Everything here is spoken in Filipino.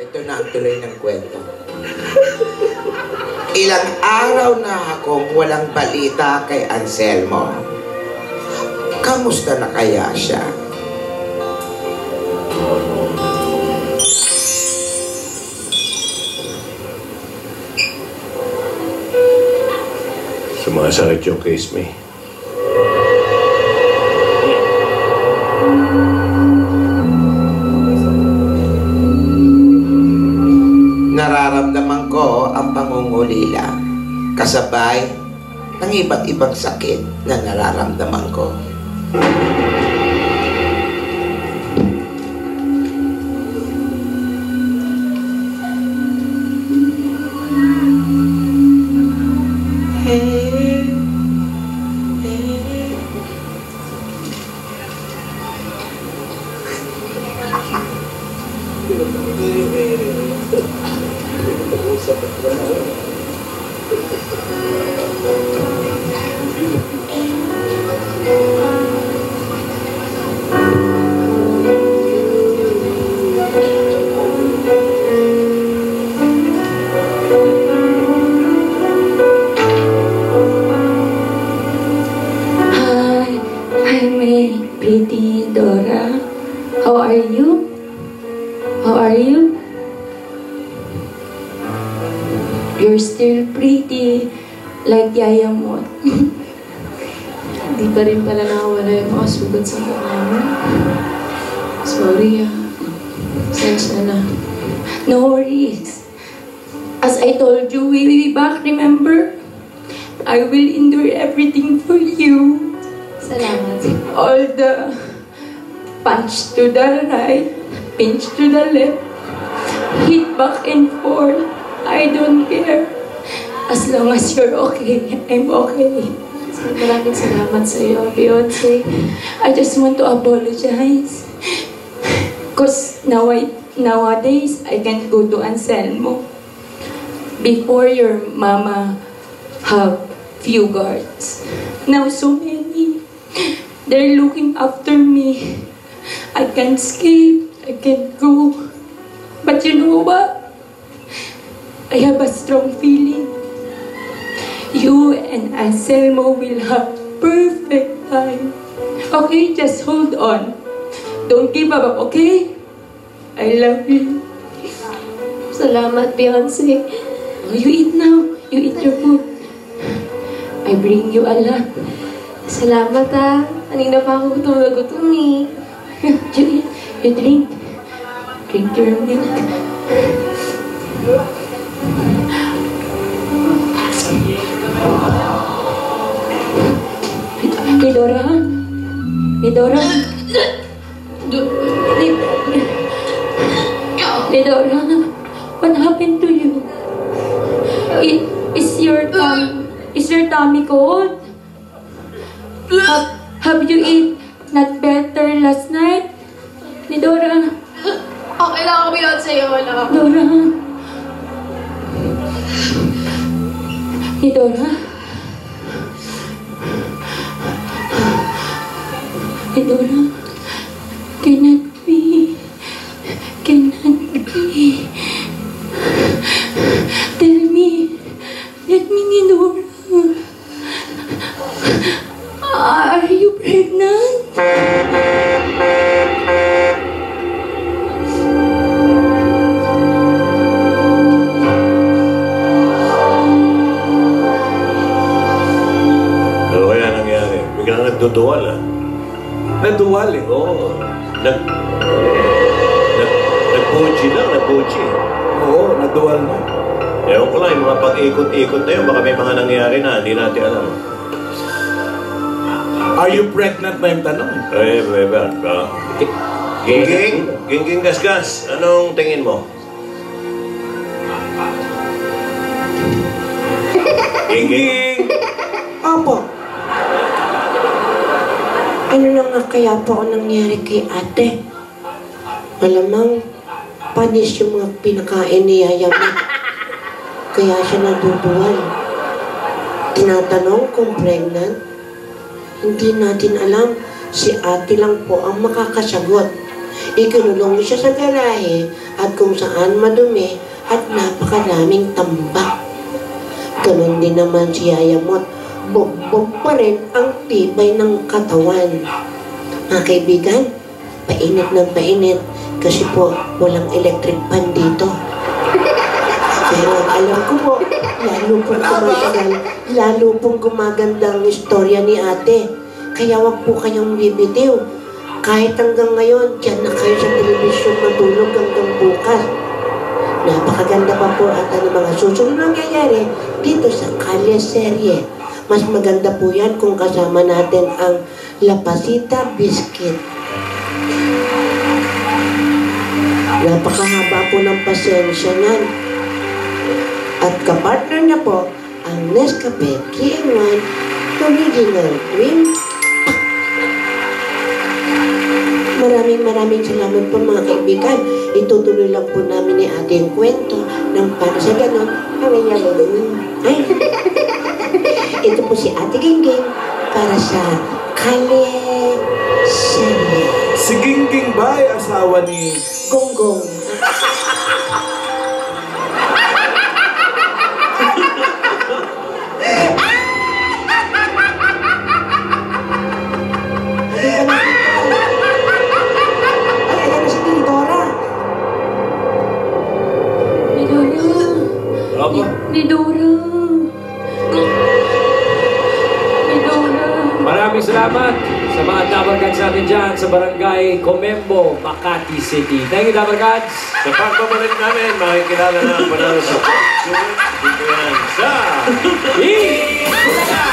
Ito na ang tuloy ng kwento. Ilang araw na akong walang balita kay Anselmo. Kamusta na kaya siya? Sumasakit yung case me. Nararamdaman ko ang pangungulila kasabay ng iba't ibang sakit na nararamdaman ko. Pretty Dora, how are you? How are you? You're still pretty like Yaya mo. Hindi pa rin pala nakawala yung mga sugat sa mukha mo. Sorry Sensya na. No worries. As I told you way back, remember? I will endure everything for you. Salamat. All the punch to the right, pinch to the left, hit back and forth. I don't care. As long as you're okay, I'm okay. Maraming salamat sa iyo, Beyonce. I just want to apologize. Because nowadays, I can't go to Anselmo. Before, your mama have few guards. Now, so many. They're looking after me. I can't escape. I can't go. But you know what? I have a strong feeling. You and Anselmo will have perfect time. Okay, just hold on. Don't give up, okay? I love you. Salamat, Beyonce. Oh, you eat now. You eat your food. I bring you a lot. Salamat Kanina pa ako gutom na gutom eh. You eat. You drink. Drink your milk. Lidora? Lidora? Lidora? What happened to you? Is your tummy cold? Have you eat not better last night? Lidora? Okay lang ako, Beyonce. Wala. Dora? Lidora? Lidora? Cannot be. Cannot be. Tell me. Let me, Lidora. Are you pregnant? Ano kaya nangyari? Biglang nagduduwal Naduwal eh. Oo. Nag-puchi lang, nag-puchi. Oo, naduwal na. Ewan ko lang, yung mga pag-ikot-ikot na yun, baka may mga nangyari na, hindi natin alam. Are you pregnant ba yung tanong? Gingging gasgas, anong tingin mo? Gingging! Opo. Ano na nga kaya po ang nangyari kay ate? Malamang panis yung mga pinakain ni Yaya mo. Kaya siya naduduwal. Tinatanong kung pregnant. Hindi natin alam. Si ate lang po ang makakasagot. Ikinulong siya sa garahe at kung saan madumi at napakaraming tambak. Ganon din naman si Yayamot. Bugbog pa rin ang tibay ng katawan. Mga kaibigan, painit ng painit kasi po walang electric fan dito. Pero alam ko po, lalo pong tumatagal, lalo pong gumaganda ang istorya ni ate. Kaya wag po kayong bibitiw. Kahit hanggang ngayon, dyan na kayo sa telebisyon matulog hanggang bukas. Napakaganda pa po at ang mga susunod nangyayari dito sa Kalye Serye. Mas maganda po yan kung kasama natin ang La Pasita Biscuit. Napakahaba po ng pasensya niyan. At kapartner niya po ang Nescafe 3-in-1 Original Cream. Maraming salamat po mga kaibigan. Itutuloy lang po namin ni ate yung kwento ng para sa ganon. Ay, ito po si Ate Gingging para sa Kalye Serye. Si Gingging ba ay asawa ni... Gonggong. Maraming salamat sa mga Dabarkads natin dyan sa Barangay Comembo, Makati City. Thank you, Dabarkads! Sa pagbabalik namin, makikilala na ang panalo sa dito yan sa... Bulaga!